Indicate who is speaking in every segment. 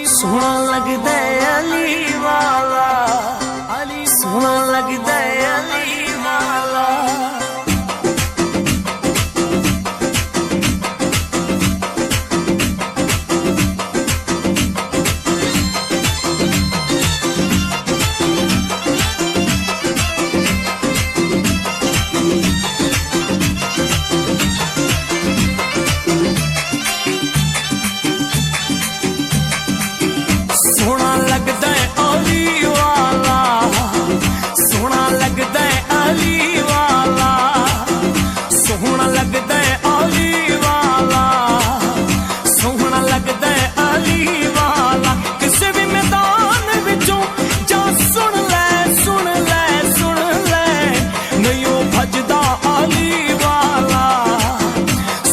Speaker 1: सोहना लगदा अली वाला, अली सोहना लगदा अली वाला। सोहना लगदा अली वाला, सोहना लगदा अली वाला, सोहना लगदा अली वाला, सोहना लगदा अली वाला। किसे भी मैदान विचों जा सुन ले, सुन ले, सुन ले, नहीं ओ भजदा अली वाला।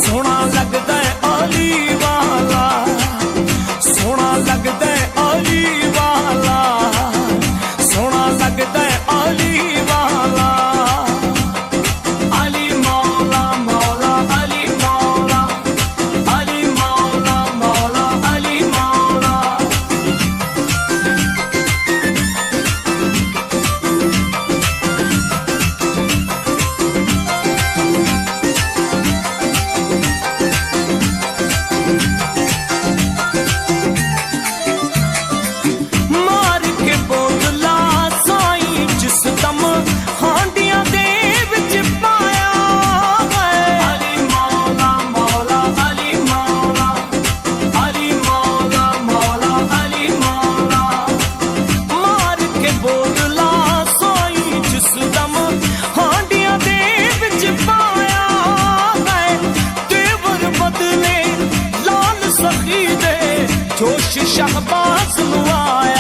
Speaker 1: सोहना लगदा अली वाला, सोहना लगदा अली वाला, सोहना लगदा अली वाला। अली मौला मौला अली मौला, अली मौला मौला अली मौला। मार के बोतला साईं जिस दम हांडियां दे विच पाया है। अली मौला मौला अली मौला, अली मौला मौला अली मौला। मार के बोतला साईं जिस दम हांडियां दे विच पाया है। तेवर बदले लाल सखी दे जोश शहबाज लुआया।